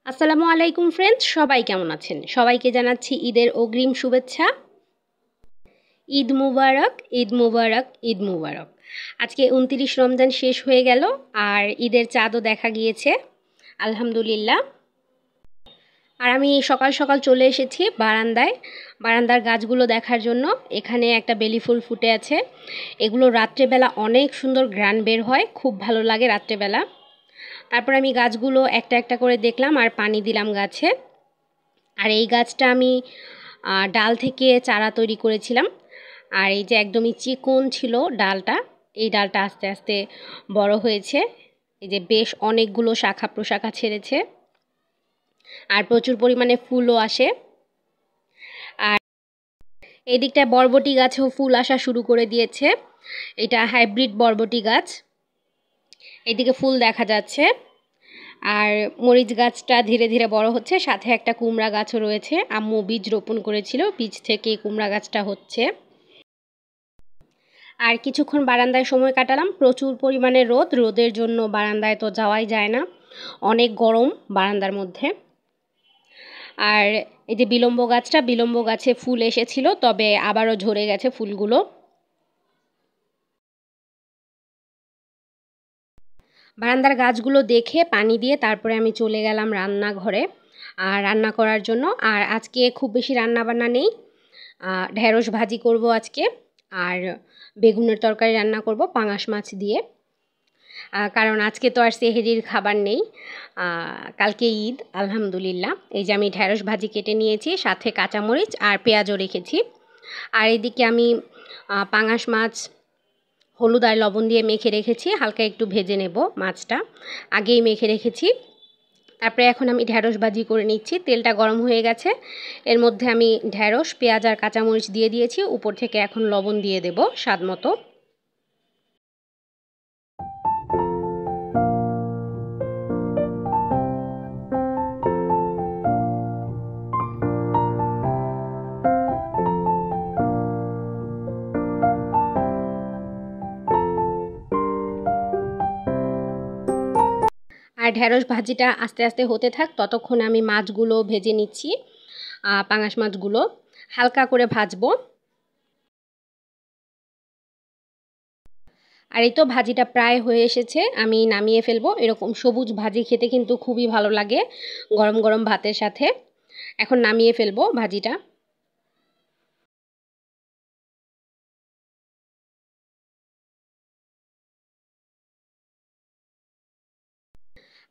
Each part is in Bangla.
আসসালামু আলাইকুম ফ্রেন্ডস, সবাই কেমন আছেন? সবাইকে জানাচ্ছি ঈদের অগ্রিম শুভেচ্ছা। ঈদ মুবারক, ঈদ মুবারক, ঈদ মুবারক। আজকে ২৯ রমজান শেষ হয়ে গেল আর ঈদের চাঁদও দেখা গিয়েছে, আলহামদুলিল্লাহ। আর আমি সকাল সকাল চলে এসেছি বারান্দার গাছগুলো দেখার জন্য। এখানে একটা বেলি ফুল ফুটে আছে, এগুলো রাত্রেবেলা অনেক সুন্দর ঘ্রাণ বের হয়, খুব ভালো লাগে রাত্রেবেলা। তারপর আমি গাছগুলো একটা একটা করে দেখলাম আর পানি দিলাম গাছে। আর এই গাছটা আমি ডাল থেকে চারা তৈরি করেছিলাম। আর এই যে একদমই চিকন ছিল ডালটা, এই ডালটা আস্তে আস্তে বড় হয়েছে। এই যে বেশ অনেকগুলো শাখা প্রশাখা ছেড়েছে আর প্রচুর পরিমাণে ফুলও আসে। আর এই দিকটায় বরবটি গাছেও ফুল আসা শুরু করে দিয়েছে, এটা হাইব্রিড বরবটি গাছ, এইদিকে ফুল দেখা যাচ্ছে। আর মরিচ গাছটা ধীরে ধীরে বড় হচ্ছে, সাথে একটা কুমড়া গাছও রয়েছে, আম্মু বীজ রোপণ করেছিল, বীজ থেকে কুমড়া গাছটা হচ্ছে। আর কিছুক্ষণ বারান্দায় সময় কাটালাম, প্রচুর পরিমাণে রোদের জন্য বারান্দায় তো যাওয়াই যায় না, অনেক গরম বারান্দার মধ্যে। আর এই যে বিলম্ব গাছে ফুল এসেছিল, তবে আবারও ঝরে গেছে ফুলগুলো। বারান্দার গাছগুলো দেখে পানি দিয়ে তারপরে আমি চলে গেলাম রান্নাঘরে আর রান্না করার জন্য। আর আজকে খুব বেশি রান্না বান্না নেই, ঢেঁড়স ভাজি করব আজকে, আর বেগুনের তরকারি রান্না করব পাঙাশ মাছ দিয়ে। কারণ আজকে তো আর সেহরির খাবার নেই, কালকে ঈদ, আলহামদুলিল্লাহ। এই যে আমি ঢেঁড়স ভাজি কেটে নিয়েছি, সাথে কাঁচামরিচ আর পেঁয়াজও রেখেছি। আর এদিকে আমি পাঙাশ মাছ হলুদ আর লবণ দিয়ে মেখে রেখেছি, হালকা একটু ভেজে নেব মাছটা, আগেই মেখে রেখেছি। তারপরে এখন আমি ঢেঁড়স ভাজি করে নিচ্ছি, তেলটা গরম হয়ে গেছে, এর মধ্যে আমি ঢেঁড়স, পেঁয়াজ আর কাঁচামরিচ দিয়ে দিয়েছি, উপর থেকে এখন লবণ দিয়ে দেব স্বাদ মতো। আর ঢেঁড়স ভাজিটা আস্তে আস্তে হতে থাক, ততক্ষণ আমি মাছগুলো ভেজে নিচ্ছি, পাঙাশ মাছগুলো হালকা করে ভাজবো। আর এই তো ভাজিটা প্রায় হয়ে এসেছে, আমি নামিয়ে ফেলবো। এরকম সবুজ ভাজি খেতে কিন্তু খুবই ভালো লাগে গরম গরম ভাতের সাথে। এখন নামিয়ে ফেলবো ভাজিটা।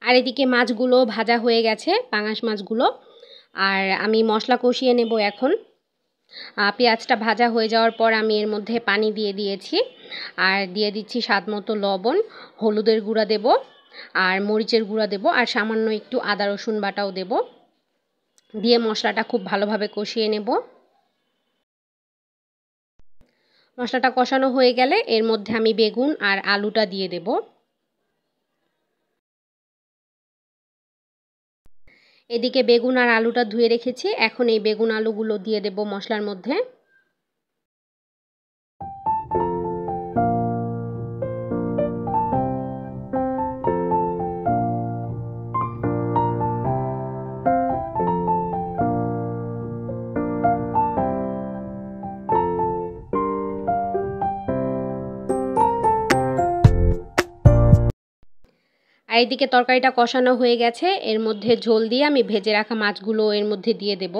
আর এদিকে মাছগুলো ভাজা হয়ে গেছে, পাঙাশ মাছগুলো। আর আমি মশলা কষিয়ে নেব এখন। পেঁয়াজটা ভাজা হয়ে যাওয়ার পর আমি এর মধ্যে পানি দিয়ে দিয়েছি, আর দিয়ে দিচ্ছি স্বাদ মতো লবণ, হলুদের গুঁড়া দেব, আর মরিচের গুঁড়া দেব, আর সামান্য একটু আদা রসুন বাটাও দেব, দিয়ে মশলাটা খুব ভালোভাবে কষিয়ে নেব। মশলাটা কষানো হয়ে গেলে এর মধ্যে আমি বেগুন আর আলুটা দিয়ে দেব। এদিকে বেগুন আর আলুটা ধুয়ে রেখেছি, এখন এই বেগুন আলুগুলো দিয়ে দেব মশলার মধ্যে। আর এদিকে তরকারিটা কষানো হয়ে গেছে, এর মধ্যে ঝোল দিয়ে আমি ভেজে রাখা মাছগুলো এর মধ্যে দিয়ে দেব।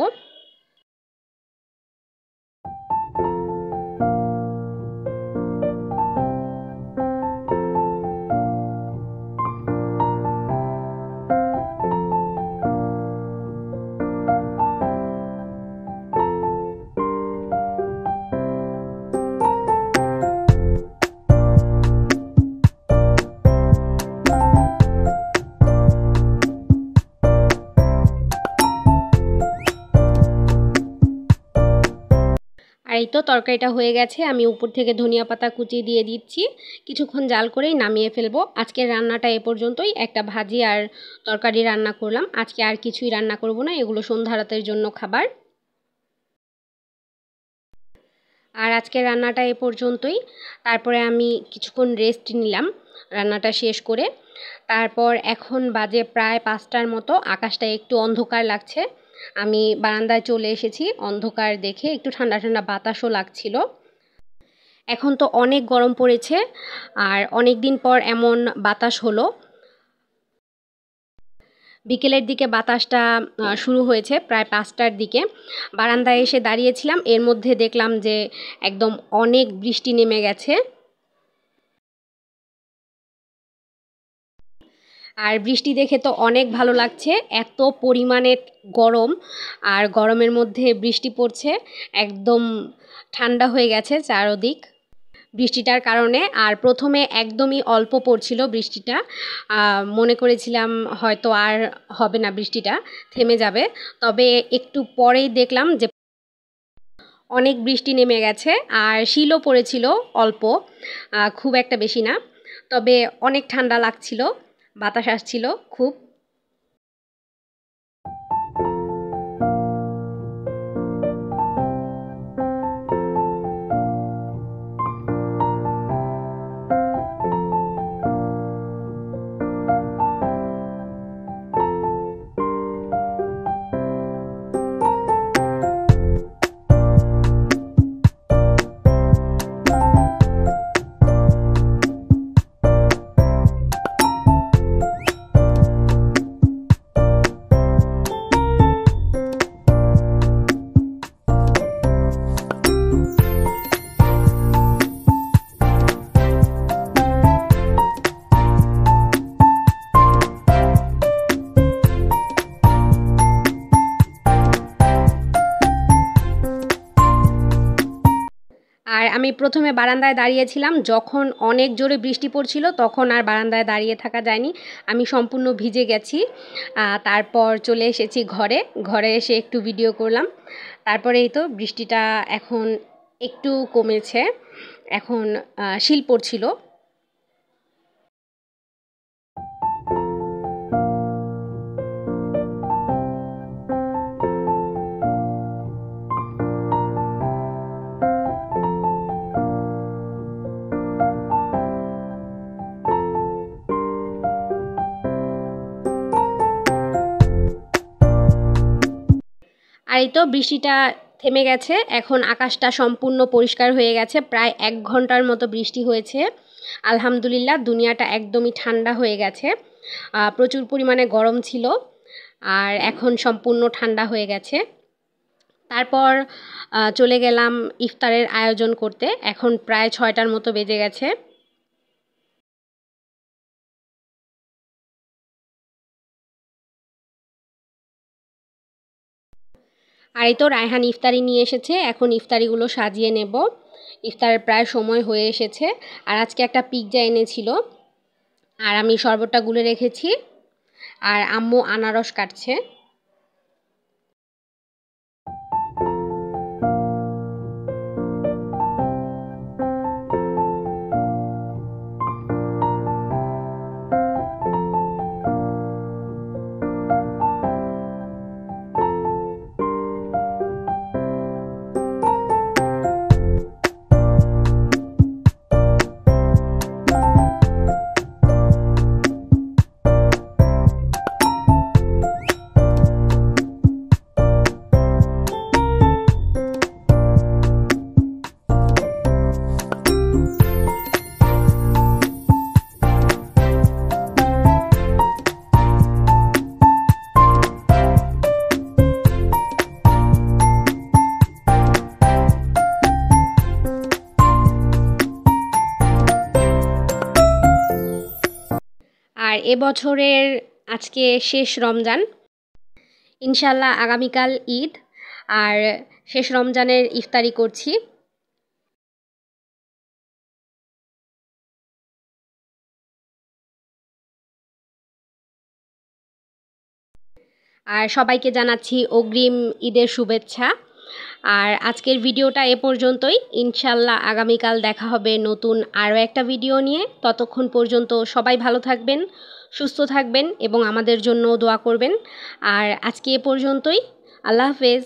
আর এই তো তরকারিটা হয়ে গেছে, আমি উপর থেকে ধনিয়া পাতা কুচি দিয়ে দিচ্ছি। কিছুক্ষণ জাল করেই নামিয়ে ফেলবো। আজকের রান্নাটা এ পর্যন্তই, একটা ভাজি আর তরকারি রান্না করলাম, আজকে আর কিছুই রান্না করব না, এগুলো সন্ধ্যা রাতের জন্য খাবার। আর আজকের রান্নাটা এ পর্যন্তই। তারপরে আমি কিছুক্ষণ রেস্ট নিলাম রান্নাটা শেষ করে। তারপর এখন বাজে প্রায় 5টার মতো, আকাশটা একটু অন্ধকার লাগছে। আমি বারান্দায় চলে এসেছি, অন্ধকার দেখে একটু ঠান্ডা ঠান্ডা বাতাসও লাগছিল। এখন তো অনেক গরম পড়েছে, আর অনেক দিন পর এমন বাতাস হলো। বিকেলের দিকে বাতাসটা শুরু হয়েছে প্রায় 5টার দিকে। বারান্দায় এসে দাঁড়িয়েছিলাম, এর মধ্যে দেখলাম যে একদম অনেক বৃষ্টি নেমে গেছে। আর বৃষ্টি দেখে তো অনেক ভালো লাগছে, এত পরিমাণে গরম, আর গরমের মধ্যে বৃষ্টি পড়ছে, একদম ঠান্ডা হয়ে গেছে চারদিক বৃষ্টিটার কারণে। আর প্রথমে একদমই অল্প পড়ছিল বৃষ্টিটা, মনে করেছিলাম হয়তো আর হবে না, বৃষ্টিটা থেমে যাবে। তবে একটু পরেই দেখলাম যে অনেক বৃষ্টি নেমে গেছে, আর শিলও পড়েছিল অল্প, খুব একটা বেশি না। তবে অনেক ঠান্ডা লাগছিল, বাতাস আসছিল খুব। আর আমি প্রথমে বারান্দায় দাঁড়িয়েছিলাম, যখন অনেক জোরে বৃষ্টি পড়ছিল তখন আর বারান্দায় দাঁড়িয়ে থাকা যায়নি, আমি সম্পূর্ণ ভিজে গেছি। তারপর চলে এসেছি ঘরে, ঘরে এসে একটু ভিডিও করলাম। তারপরে এই তো বৃষ্টিটা এখন একটু কমেছে, এখন শিল পড়ছিল। আর এই তো বৃষ্টিটা থেমে গেছে, এখন আকাশটা সম্পূর্ণ পরিষ্কার হয়ে গেছে। প্রায় 1 ঘন্টার মতো বৃষ্টি হয়েছে, আলহামদুলিল্লাহ। দুনিয়াটা একদমই ঠান্ডা হয়ে গেছে, প্রচুর পরিমাণে গরম ছিল, আর এখন সম্পূর্ণ ঠান্ডা হয়ে গেছে। তারপর চলে গেলাম ইফতারের আয়োজন করতে, এখন প্রায় 6টার মতো বেজে গেছে। আর এই তো রায়হান ইফতারি নিয়ে এসেছে, এখন ইফতারিগুলো সাজিয়ে নেব। ইফতারের প্রায় সময় হয়ে এসেছে। আর আজকে একটা পিৎজা এনেছিল, আর আমি শরবতটা গুলে রেখেছি, আর আম্মু আনারস কাটছে। আর এবছরের আজকে শেষ রমজান, ইনশাল্লাহ আগামীকাল ঈদ, আর শেষ রমজানের ইফতারি করছি। আর সবাইকে জানাচ্ছি অগ্রিম ঈদের শুভেচ্ছা। আর আজকের ভিডিওটা এ পর্যন্তই, ইনশাল্লাহ আগামীকাল দেখা হবে নতুন আরও একটা ভিডিও নিয়ে। ততক্ষণ পর্যন্ত সবাই ভালো থাকবেন, সুস্থ থাকবেন এবং আমাদের জন্য দোয়া করবেন। আর আজকে এ পর্যন্তই, আল্লাহ হাফেজ।